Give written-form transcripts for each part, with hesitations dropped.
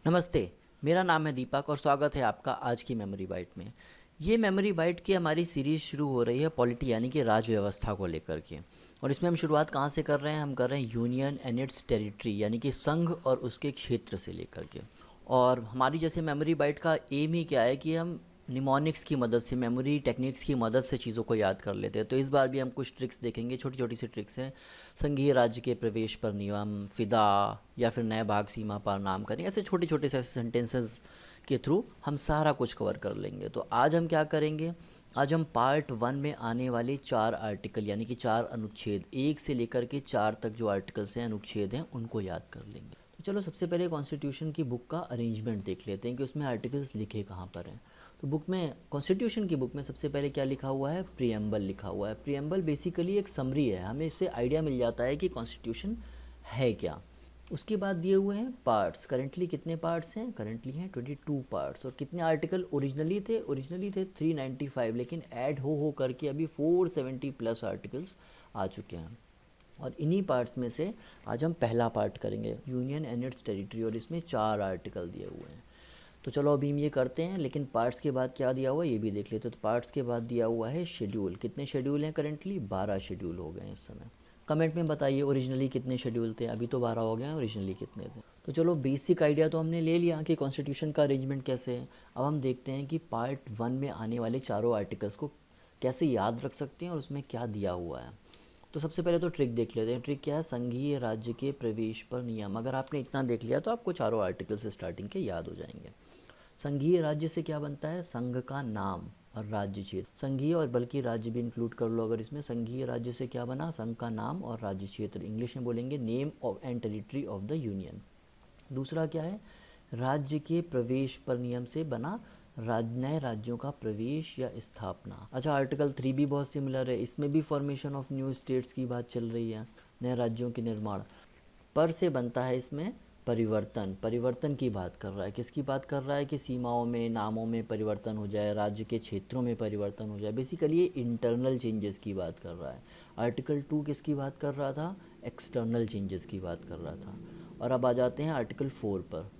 नमस्ते। मेरा नाम है दीपक और स्वागत है आपका आज की मेमोरी बाइट में। ये मेमोरी बाइट की हमारी सीरीज़ शुरू हो रही है पॉलिटी यानी कि राज व्यवस्था को लेकर के। और इसमें हम शुरुआत कहाँ से कर रहे हैं? हम कर रहे हैं यूनियन एंड इट्स टेरिटरी यानी कि संघ और उसके क्षेत्र से लेकर के। और हमारी जैसे मेमोरी बाइट का एम ही क्या है कि हम निमोनिक्स की मदद से, मेमोरी टेक्निक्स की मदद से चीज़ों को याद कर लेते हैं। तो इस बार भी हम कुछ ट्रिक्स देखेंगे, छोटी छोटी सी ट्रिक्स हैं। संघीय राज्य के प्रवेश पर नियम, फिदा या फिर नए भाग सीमा पर नाम करें, ऐसे छोटे छोटे से सेंटेंसेस के थ्रू हम सारा कुछ कवर कर लेंगे। तो आज हम क्या करेंगे? आज हम पार्ट 1 में आने वाले 4 आर्टिकल यानी कि 4 अनुच्छेद, 1 से लेकर के 4 तक जो आर्टिकल्स हैं, अनुच्छेद हैं, उनको याद कर लेंगे। तो चलो सबसे पहले कॉन्स्टिट्यूशन की बुक का अरेंजमेंट देख लेते हैं कि उसमें आर्टिकल्स लिखे कहाँ पर हैं। तो बुक में, कॉन्स्टिट्यूशन की बुक में सबसे पहले क्या लिखा हुआ है? प्रीएम्बल लिखा हुआ है। प्रीएम्बल बेसिकली एक समरी है, हमें इससे आइडिया मिल जाता है कि कॉन्स्टिट्यूशन है क्या। उसके बाद दिए हुए हैं पार्ट्स। करेंटली कितने पार्ट्स हैं? करेंटली हैं 22 पार्ट्स। और कितने आर्टिकल ओरिजिनली थे? ओरिजिनली थे 395, लेकिन ऐड हो करके अभी 470 प्लस आर्टिकल्स आ चुके हैं। और इन्हीं पार्ट्स में से आज हम पहला पार्ट करेंगे, यूनियन एंड इट्स टेरिटरी, और इसमें 4 आर्टिकल दिए हुए हैं। तो चलो अभी हम ये करते हैं, लेकिन पार्ट्स के बाद क्या दिया हुआ है ये भी देख लेते हैं। तो पार्ट्स के बाद दिया हुआ है शेड्यूल। कितने शेड्यूल हैं? करेंटली 12 शेड्यूल हो गए हैं इस समय। कमेंट में बताइए ओरिजिनली कितने शेड्यूल थे। अभी तो 12 हो गए हैं, ओरिजिनली कितने थे। तो चलो बेसिक आइडिया तो हमने ले लिया कि कॉन्स्टिट्यूशन का अरेंजमेंट कैसे है। अब हम देखते हैं कि पार्ट 1 में आने वाले चारों आर्टिकल्स को कैसे याद रख सकते हैं और उसमें क्या दिया हुआ है। तो सबसे पहले तो ट्रिक देख लेते हैं। ट्रिक क्या है? संघीय राज्य के प्रवेश पर नियम। अगर आपने इतना देख लिया तो आपको चारों आर्टिकल्स स्टार्टिंग के याद हो जाएंगे। संघीय राज्य से क्या बनता है? संघ का नाम और राज्य क्षेत्र। संघीय और बल्कि राज्य भी इंक्लूड कर लो अगर इसमें। संघीय राज्य से क्या बना? संघ का नाम और राज्य क्षेत्र। इंग्लिश में बोलेंगे name of and territory of the union. दूसरा क्या है? राज्य के प्रवेश पर नियम से बना नए राज्यों का प्रवेश या स्थापना। अच्छा, आर्टिकल 3 भी बहुत सिमिलर है। इसमें भी फॉर्मेशन ऑफ न्यू स्टेट्स की बात चल रही है, नए राज्यों के निर्माण। पर से बनता है इसमें परिवर्तन। परिवर्तन की बात कर रहा है। किसकी बात कर रहा है? कि सीमाओं में, नामों में परिवर्तन हो जाए, राज्य के क्षेत्रों में परिवर्तन हो जाए। बेसिकली ये इंटरनल चेंजेस की बात कर रहा है। आर्टिकल 2 किसकी बात कर रहा था? एक्सटर्नल चेंजेस की बात कर रहा था। और अब आ जाते हैं आर्टिकल 4 पर।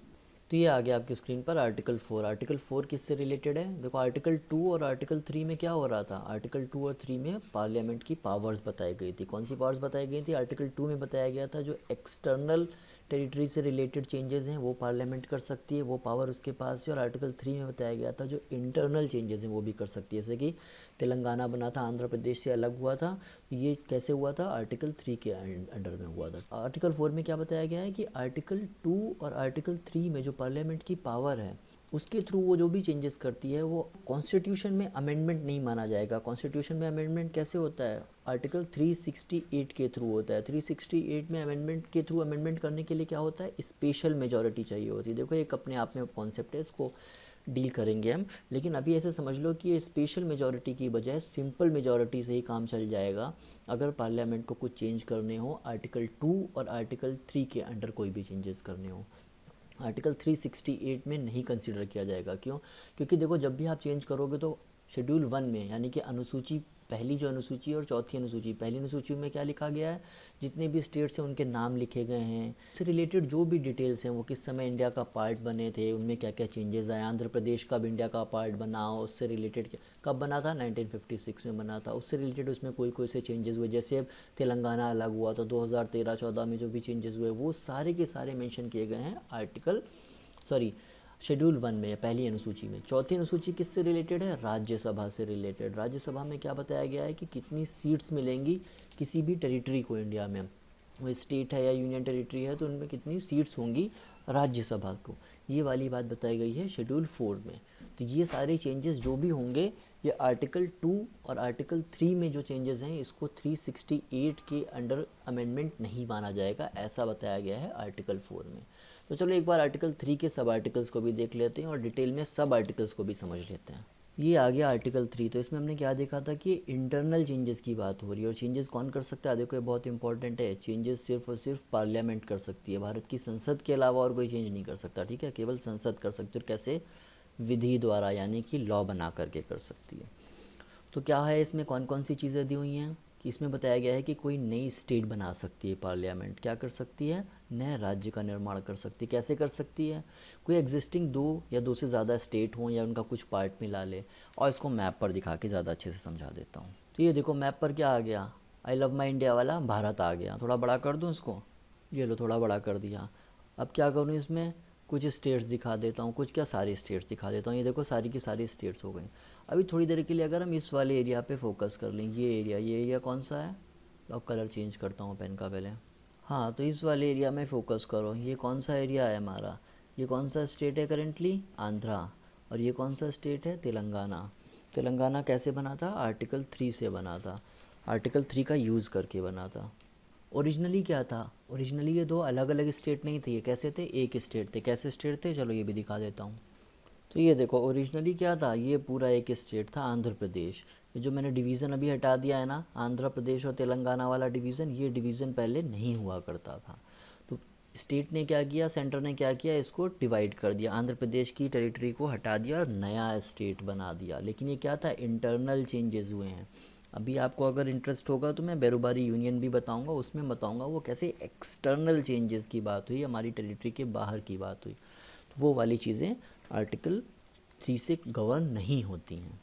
तो ये आ गया आपकी स्क्रीन पर आर्टिकल 4। आर्टिकल 4 किससे रिलेटेड है? देखो, आर्टिकल 2 और आर्टिकल 3 में क्या हो रहा था? आर्टिकल 2 और 3 में पार्लियामेंट की पावर्स बताई गई थी। कौन सी पावर्स बताई गई थी? आर्टिकल 2 में बताया गया था जो एक्सटर्नल टेरिटरी से रिलेटेड चेंजेस हैं वो पार्लियामेंट कर सकती है, वो पावर उसके पास है। और आर्टिकल 3 में बताया गया था जो इंटरनल चेंजेस हैं वो भी कर सकती है। जैसे कि तेलंगाना बना था, आंध्र प्रदेश से अलग हुआ था, ये कैसे हुआ था? आर्टिकल 3 के अंडर में हुआ था। आर्टिकल 4 में क्या बताया गया है कि आर्टिकल 2 और आर्टिकल 3 में जो पार्लियामेंट की पावर है उसके थ्रू वो जो भी चेंजेस करती है वो कॉन्स्टिट्यूशन में अमेंडमेंट नहीं माना जाएगा। कॉन्स्टिट्यूशन में अमेंडमेंट कैसे होता है? आर्टिकल 368 के थ्रू होता है। 368 में अमेंडमेंट के थ्रू, अमेंडमेंट करने के लिए क्या होता है? स्पेशल मेजॉरिटी चाहिए होती है। देखो, एक अपने आप में कॉन्सेप्ट है, इसको डील करेंगे हम। लेकिन अभी ऐसे समझ लो कि ये स्पेशल मेजॉरिटी की बजाय सिंपल मेजॉरिटी से ही काम चल जाएगा अगर पार्लियामेंट को कुछ चेंज करने हो, आर्टिकल 2 और आर्टिकल 3 के अंडर कोई भी चेंजेस करने हो। आर्टिकल 368 में नहीं कंसिडर किया जाएगा। क्यों? क्योंकि देखो, जब भी आप चेंज करोगे तो शेड्यूल 1 में, यानी कि अनुसूची, पहली जो अनुसूची और चौथी अनुसूची, पहली अनुसूची में क्या लिखा गया है? जितने भी स्टेट्स हैं उनके नाम लिखे गए हैं, उससे रिलेटेड जो भी डिटेल्स हैं, वो किस समय इंडिया का पार्ट बने थे, उनमें क्या क्या चेंजेस आए, आंध्र प्रदेश कब इंडिया का पार्ट बना, उससे रिलेटेड कब बना था? 1956 में बना था, उससे रिलेटेड उसमें कोई कोई से चेंजेस हुए। जैसे अब तेलंगाना अलग हुआ तो 2013-14 में जो भी चेंजेस हुए वो सारे के सारे मेंशन किए गए हैं आर्टिकल, सॉरी, शेड्यूल 1 में, पहली अनुसूची में। चौथी अनुसूची किससे रिलेटेड है? राज्यसभा से रिलेटेड। राज्यसभा में क्या बताया गया है कि कितनी सीट्स मिलेंगी किसी भी टेरिटरी को इंडिया में, वो स्टेट है या यूनियन टेरिटरी है तो उनमें कितनी सीट्स होंगी राज्यसभा को, ये वाली बात बताई गई है शेड्यूल 4 में। तो ये सारे चेंजेस जो भी होंगे ये आर्टिकल 2 और आर्टिकल 3 में जो चेंजेस हैं इसको 368 के अंडर अमेंडमेंट नहीं माना जाएगा, ऐसा बताया गया है आर्टिकल 4 में। तो चलो एक बार आर्टिकल 3 के सब आर्टिकल्स को भी देख लेते हैं और डिटेल में सब आर्टिकल्स को भी समझ लेते हैं। ये आ गया आर्टिकल 3। तो इसमें हमने क्या देखा था कि इंटरनल चेंजेस की बात हो रही है। और चेंजेस कौन कर सकता है? देखो, ये बहुत इंपॉर्टेंट है। चेंजेस सिर्फ और सिर्फ पार्लियामेंट कर सकती है, भारत की संसद के अलावा और कोई चेंज नहीं कर सकता, ठीक है? केवल संसद कर सकती है। और कैसे? विधि द्वारा, यानी कि लॉ बना करके कर सकती है। तो क्या है इसमें, कौन कौन सी चीज़ें दी हुई हैं? कि इसमें बताया गया है कि कोई नई स्टेट बना सकती है पार्लियामेंट, क्या कर सकती है, नए राज्य का निर्माण कर सकती है। कैसे कर सकती है, कोई एग्जिस्टिंग दो या दो से ज़्यादा स्टेट हों या उनका कुछ पार्ट मिला ले। और इसको मैप पर दिखा के ज़्यादा अच्छे से समझा देता हूँ। तो ये देखो मैप पर क्या आ गया, आई लव माई इंडिया वाला भारत आ गया। थोड़ा बड़ा कर दूँ इसको, ये लो थोड़ा बड़ा कर दिया। अब क्या करूँ, इसमें कुछ स्टेट्स दिखा देता हूँ, कुछ क्या सारी स्टेट्स दिखा देता हूँ। ये देखो सारी की सारी स्टेट्स हो गई। अभी थोड़ी देर के लिए अगर हम इस वाले एरिया पे फोकस कर लें, ये एरिया कौन सा है, अब कलर चेंज करता हूँ पेन का पहले। हाँ, तो इस वाले एरिया में फ़ोकस करो। ये कौन सा एरिया है हमारा, ये कौन सा स्टेट है करेंटली, आंध्रा। और ये कौन सा स्टेट है, तेलंगाना। तेलंगाना कैसे बना था, आर्टिकल 3 से बना था, आर्टिकल 3 का यूज़ करके बना था। ओरिजिनली क्या था, ओरिजिनली ये दो अलग अलग स्टेट नहीं थे, ये कैसे थे, एक स्टेट थे। कैसे स्टेट थे, चलो ये भी दिखा देता हूँ। तो ये देखो ओरिजिनली क्या था, ये पूरा एक स्टेट था आंध्र प्रदेश। ये जो मैंने डिवीज़न अभी हटा दिया है ना, आंध्र प्रदेश और तेलंगाना वाला डिवीज़न, ये डिवीज़न पहले नहीं हुआ करता था। तो स्टेट ने क्या किया, सेंटर ने क्या किया, इसको डिवाइड कर दिया, आंध्र प्रदेश की टेरिटरी को हटा दिया और नया स्टेट बना दिया। लेकिन ये क्या था, इंटरनल चेंजेस हुए हैं। अभी आपको अगर इंटरेस्ट होगा तो मैं बेरोबारी यूनियन भी बताऊंगा, उसमें बताऊंगा वो कैसे एक्सटर्नल चेंजेस की बात हुई, हमारी टेरिटरी के बाहर की बात हुई। तो वो वाली चीज़ें आर्टिकल 3 से गवर्न नहीं होती हैं।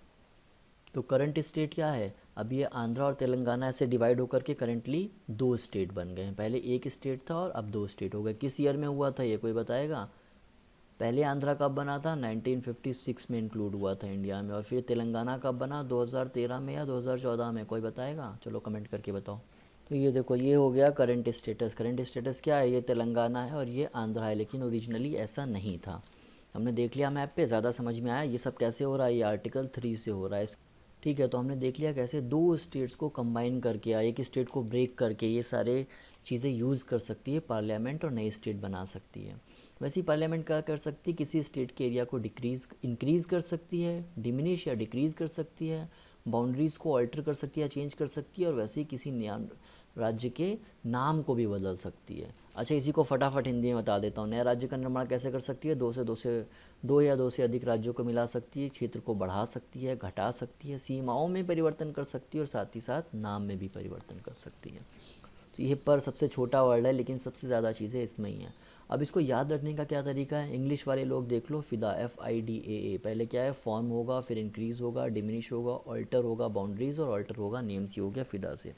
तो करंट स्टेट क्या है, अब ये आंध्रा और तेलंगाना ऐसे डिवाइड होकर के करेंटली दो स्टेट बन गए हैं। पहले एक स्टेट था और अब दो स्टेट हो गए। किस ईयर में हुआ था ये कोई बताएगा, पहले आंध्रा कब बना था, 1956 में इंक्लूड हुआ था इंडिया में। और फिर तेलंगाना कब बना, 2013 में या 2014 में, कोई बताएगा, चलो कमेंट करके बताओ। तो ये देखो ये हो गया करंट स्टेटस। करंट स्टेटस क्या है, ये तेलंगाना है और ये आंध्रा है, लेकिन ओरिजिनली ऐसा नहीं था। हमने देख लिया मैप पे, ज़्यादा समझ में आया ये सब कैसे हो रहा है, ये आर्टिकल 3 से हो रहा है। ठीक है, तो हमने देख लिया कैसे दो स्टेट्स को कंबाइन करके या एक स्टेट को ब्रेक करके ये सारे चीज़ें यूज़ कर सकती है पार्लियामेंट और नई स्टेट बना सकती है। वैसे ही पार्लियामेंट क्या कर सकती है, किसी स्टेट के एरिया को इंक्रीज़ कर सकती है, डिमिनिश या डिक्रीज़ कर सकती है, बाउंड्रीज़ को अल्टर कर सकती है, चेंज कर सकती है, और वैसे ही किसी नया राज्य के नाम को भी बदल सकती है। अच्छा, इसी को फटाफट हिंदी में बता देता हूँ। नया राज्य का निर्माण कैसे कर सकती है, दो या दो से अधिक राज्यों को मिला सकती है, क्षेत्र को बढ़ा सकती है, घटा सकती है, सीमाओं में परिवर्तन कर सकती है और साथ ही साथ नाम में भी परिवर्तन कर सकती है। तो ये पर सबसे छोटा वर्ड है, लेकिन सबसे ज़्यादा चीज़ें इसमें ही हैं। अब इसको याद रखने का क्या तरीका है, इंग्लिश वाले लोग देख लो, फिदा FIDAA, पहले क्या है, फॉर्म होगा, फिर इंक्रीज़ होगा, डिमिनिश होगा, ऑल्टर होगा बाउंड्रीज़, और ऑल्टर होगा नेम्स, ही हो गया फिदा से।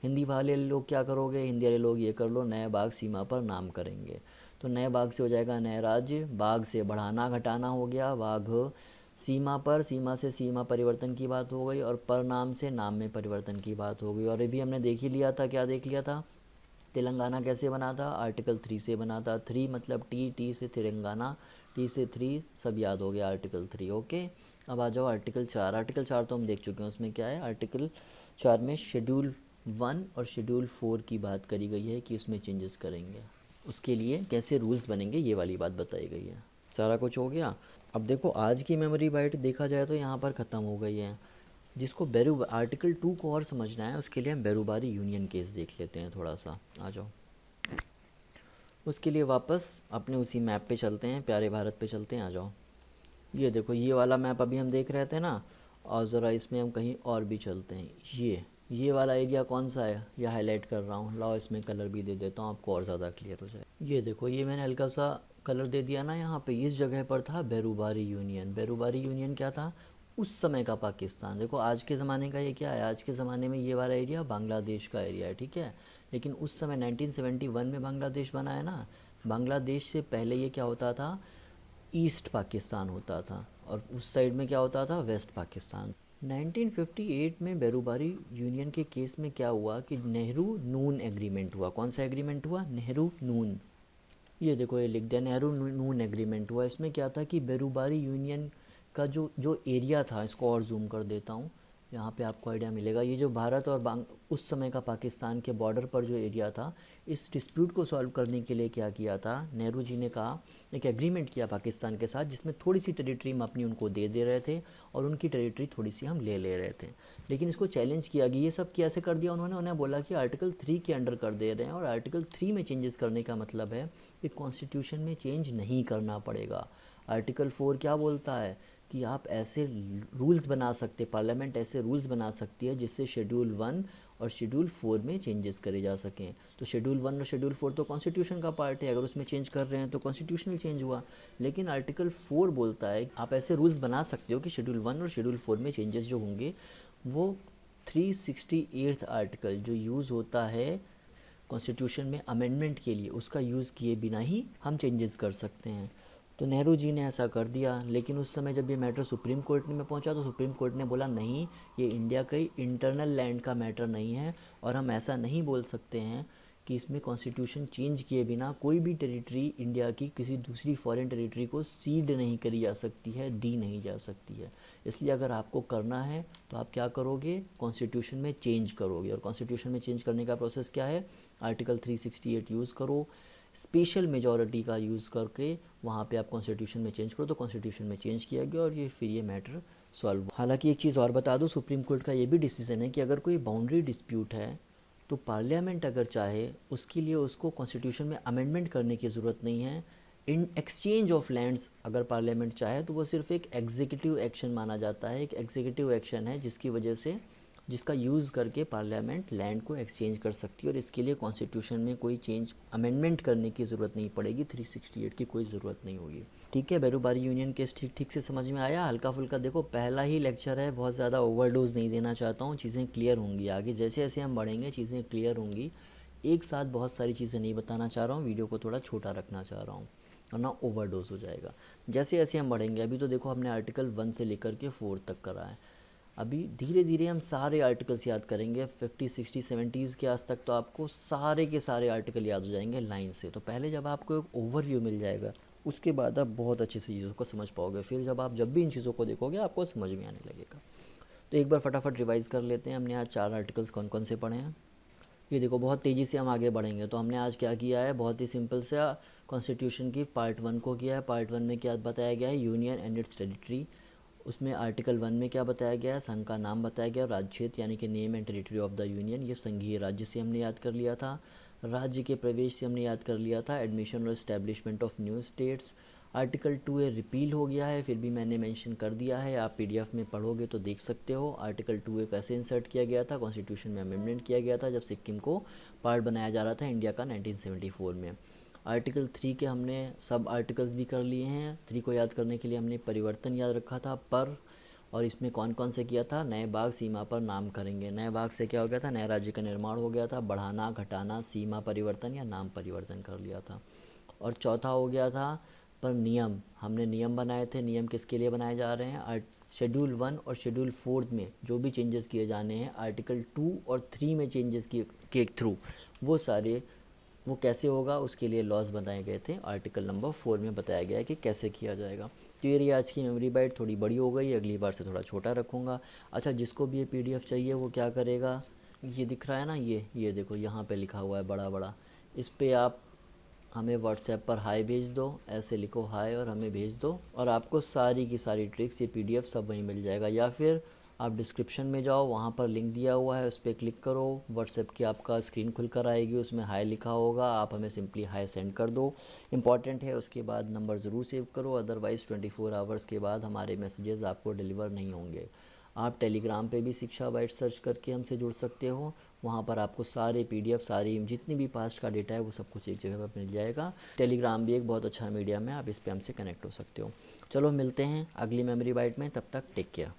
हिंदी वाले लोग क्या करोगे, हिंदी वाले लोग ये कर लो, नए बाघ सीमा पर नाम करेंगे। तो नए बाघ से हो जाएगा नए राज्य, बाघ से बढ़ाना घटाना हो गया, बाघ सीमा पर, सीमा से सीमा परिवर्तन की बात हो गई, और पर नाम से नाम में परिवर्तन की बात हो गई। और ये भी हमने देख ही लिया था, क्या देख लिया था, तेलंगाना कैसे बना था, आर्टिकल 3 से बना था। 3 मतलब टी से तेलंगाना, टी से 3, सब याद हो गया, आर्टिकल 3। ओके, अब आ जाओ आर्टिकल 4। आर्टिकल 4 तो हम देख चुके हैं, उसमें क्या है, आर्टिकल 4 में शेड्यूल 1 और शेड्यूल 4 की बात करी गई है कि उसमें चेंजेस करेंगे, उसके लिए कैसे रूल्स बनेंगे, ये वाली बात बताई गई है। सारा कुछ हो गया। अब देखो आज की मेमोरी बाइट देखा जाए तो यहाँ पर ख़त्म हो गई है। जिसको आर्टिकल 2 को और समझना है, उसके लिए हम बेरोबारी यूनियन केस देख लेते हैं थोड़ा सा। आ जाओ, उसके लिए वापस अपने उसी मैप पे चलते हैं, प्यारे भारत पे चलते हैं। आ जाओ, ये देखो ये वाला मैप अभी हम देख रहे थे ना, और ज़रा इसमें हम कहीं और भी चलते हैं। ये वाला एरिया कौन सा है, ये हाईलाइट कर रहा हूँ, लाओ इसमें कलर भी दे देता हूँ, आपको और ज़्यादा क्लियर हो जाए। ये देखो ये मैंने हल्का सा कलर दे दिया ना यहाँ पे, इस जगह पर था बेरोबारी यूनियन। बेरोबारी यूनियन क्या था, उस समय का पाकिस्तान। देखो आज के ज़माने का ये क्या है, आज के ज़माने में ये वाला एरिया बांग्लादेश का एरिया है, ठीक है। लेकिन उस समय 1971 में बांग्लादेश बना है ना, बांग्लादेश से पहले ये क्या होता था, ईस्ट पाकिस्तान होता था, और उस साइड में क्या होता था, वेस्ट पाकिस्तान। 1958 में बेरोबारी यूनियन के केस में क्या हुआ कि नेहरू नून एग्रीमेंट हुआ। कौन सा एग्रीमेंट हुआ, नेहरू नून। ये देखो ये लिख दिया, नेहरू नून एग्रीमेंट हुआ। इसमें क्या था कि बेरोबारी यूनियन का जो जो एरिया था, इसको और जूम कर देता हूँ, यहाँ पे आपको आइडिया मिलेगा। ये जो भारत और उस समय का पाकिस्तान के बॉर्डर पर जो एरिया था, इस डिस्प्यूट को सॉल्व करने के लिए क्या किया था, नेहरू जी ने कहा, एक एग्रीमेंट किया पाकिस्तान के साथ, जिसमें थोड़ी सी टेरिटरी हम अपनी उनको दे रहे थे और उनकी टेरिटरी थोड़ी सी हम ले रहे थे। लेकिन इसको चैलेंज किया गया। ये सब कैसे कर दिया उन्होंने, उन्हें बोला कि आर्टिकल 3 के अंडर कर दे रहे हैं, और आर्टिकल 3 में चेंजेस करने का मतलब है कि कॉन्स्टिट्यूशन में चेंज नहीं करना पड़ेगा। आर्टिकल 4 क्या बोलता है कि आप ऐसे रूल्स बना सकते, पार्लियामेंट ऐसे रूल्स बना सकती है जिससे शेड्यूल 1 और शेड्यूल 4 में चेंजेस करे जा सकें। तो शेड्यूल 1 और शेड्यूल 4 तो कॉन्स्टिट्यूशन का पार्ट है, अगर उसमें चेंज कर रहे हैं तो कॉन्स्टिट्यूशनल चेंज हुआ। लेकिन आर्टिकल 4 बोलता है आप ऐसे रूल्स बना सकते हो कि शेड्यूल 1 और शेड्यूल 4 में चेंजेस जो होंगे वो 368 आर्टिकल जो यूज़ होता है कॉन्स्टिट्यूशन में अमेंडमेंट के लिए, उसका यूज़ किए बिना ही हम चेंजेस कर सकते हैं। तो नेहरू जी ने ऐसा कर दिया, लेकिन उस समय जब ये मैटर सुप्रीम कोर्ट में पहुंचा तो सुप्रीम कोर्ट ने बोला नहीं, ये इंडिया का ही इंटरनल लैंड का मैटर नहीं है और हम ऐसा नहीं बोल सकते हैं कि इसमें कॉन्स्टिट्यूशन चेंज किए बिना कोई भी टेरिटरी इंडिया की किसी दूसरी फॉरेन टेरिटरी को सीड नहीं करी जा सकती है, दी नहीं जा सकती है। इसलिए अगर आपको करना है तो आप क्या करोगे, कॉन्स्टिट्यूशन में चेंज करोगे। और कॉन्स्टिट्यूशन में चेंज करने का प्रोसेस क्या है, आर्टिकल 368 यूज़ करो, स्पेशल मेजॉरिटी का यूज़ करके वहाँ पे आप कॉन्स्टिट्यूशन में चेंज करो। तो कॉन्स्टिट्यूशन में चेंज किया गया और ये फिर ये मैटर सॉल्व। हालांकि एक चीज़ और बता दूँ, सुप्रीम कोर्ट का ये भी डिसीजन है कि अगर कोई बाउंड्री डिस्प्यूट है तो पार्लियामेंट अगर चाहे उसके लिए उसको कॉन्स्टिट्यूशन में अमेंडमेंट करने की ज़रूरत नहीं है। इन एक्सचेंज ऑफ लैंड्स अगर पार्लियामेंट चाहे तो वो सिर्फ एक एग्जीक्यूटिव एक्शन माना जाता है। एक एग्जीक्यूटिव एक्शन है जिसकी वजह से, जिसका यूज़ करके पार्लियामेंट लैंड को एक्सचेंज कर सकती है और इसके लिए कॉन्स्टिट्यूशन में कोई चेंज अमेंडमेंट करने की ज़रूरत नहीं पड़ेगी, 368 की कोई ज़रूरत नहीं होगी। ठीक है, बैरूबारी यूनियन केस ठीक से समझ में आया। हल्का फुल्का देखो, पहला ही लेक्चर है, बहुत ज़्यादा ओवरडोज नहीं देना चाहता हूँ, चीज़ें क्लियर होंगी आगे जैसे जैसे हम बढ़ेंगे चीज़ें क्लियर होंगी। एक साथ बहुत सारी चीज़ें नहीं बताना चाह रहा हूँ, वीडियो को थोड़ा छोटा रखना चाह रहा हूँ वरना ओवरडोज हो जाएगा। जैसे जैसे हम बढ़ेंगे, अभी तो देखो हमने आर्टिकल 1 से लेकर के 4 तक करा है, अभी धीरे धीरे हम सारे आर्टिकल्स याद करेंगे। 50, 60, 70s के आज तक तो आपको सारे के सारे आर्टिकल याद हो जाएंगे लाइन से। तो पहले जब आपको एक ओवरव्यू मिल जाएगा उसके बाद आप बहुत अच्छे से चीज़ों को समझ पाओगे। फिर जब भी इन चीज़ों को देखोगे आपको समझ में आने लगेगा। तो एक बार फटाफट रिवाइज़ कर लेते हैं। हमने आज 4 आर्टिकल्स कौन कौन से पढ़े हैं। ये देखो, बहुत तेज़ी से हम आगे बढ़ेंगे। तो हमने आज क्या किया है, बहुत ही सिंपल सा कॉन्स्टिट्यूशन की पार्ट 1 को किया है। पार्ट 1 में क्या बताया गया है, यूनियन एंड इट्स टेरिटरी। उसमें आर्टिकल 1 में क्या बताया गया है, संघ का नाम बताया गया, राज्य क्षेत्र यानी कि name and territory of the union, ये संघीय राज्य से हमने याद कर लिया था। राज्य के प्रवेश से हमने याद कर लिया था, एडमिशन और establishment of new states. Article 2 A repeal हो गया है, फिर भी मैंने मेंशन कर दिया है, आप पीडीएफ में पढ़ोगे तो देख सकते हो। आर्टिकल 2 ए कैसे इंसर्ट किया गया था, कॉन्स्टिट्यूशन में अमेंडमेंट किया गया था जब सिक्किम को पार्ट बनाया जा रहा था इंडिया का 1974 में। आर्टिकल 3 के हमने सब आर्टिकल्स भी कर लिए हैं। 3 को याद करने के लिए हमने परिवर्तन याद रखा था पर, और इसमें कौन कौन से किया था, नए भाग सीमा पर नाम करेंगे। नए भाग से क्या हो गया था, नए राज्य का निर्माण हो गया था, बढ़ाना घटाना सीमा परिवर्तन या नाम परिवर्तन कर लिया था। और चौथा हो गया था पर नियम, हमने नियम बनाए थे। नियम किसके लिए बनाए जा रहे हैं, शेड्यूल 1 और शेड्यूल 4 में जो भी चेंजेस किए जाने हैं आर्टिकल 2 और 3 में चेंजेस के थ्रू, वो सारे वो कैसे होगा उसके लिए लॉज बनाए गए थे। आर्टिकल नंबर 4 में बताया गया है कि कैसे किया जाएगा। तो ये रही आज की मेमोरी बाइट, थोड़ी बड़ी हो गई, अगली बार से थोड़ा छोटा रखूँगा। अच्छा, जिसको भी ये पीडीएफ चाहिए वो क्या करेगा, ये दिख रहा है ना, ये देखो यहाँ पे लिखा हुआ है बड़ा बड़ा, इस पर आप हमें व्हाट्सएप पर हाय भेज दो, ऐसे लिखो हाय और हमें भेज दो, और आपको सारी की सारी ट्रिक्स, ये पीडीएफ सब वहीं मिल जाएगा। या फिर आप डिस्क्रिप्शन में जाओ, वहाँ पर लिंक दिया हुआ है, उस पर क्लिक करो, व्हाट्सएप की आपका स्क्रीन खुल कर आएगी, उसमें हाय लिखा होगा, आप हमें सिंपली हाय सेंड कर दो। इंपॉर्टेंट है, उसके बाद नंबर ज़रूर सेव करो, अदरवाइज़ 24 आवर्स के बाद हमारे मैसेजेस आपको डिलीवर नहीं होंगे। आप टेलीग्राम पे भी शिक्षा बाइट सर्च करके हमसे जुड़ सकते हो, वहाँ पर आपको सारे पीडीएफ, सारी जितनी भी पास्ट का डेटा है वो सब कुछ एक जगह पर मिल जाएगा। टेलीग्राम भी एक बहुत अच्छा मीडियम है, आप इस पर हमसे कनेक्ट हो सकते हो। चलो मिलते हैं अगली मेमोरी बाइट में, तब तक टेक केयर।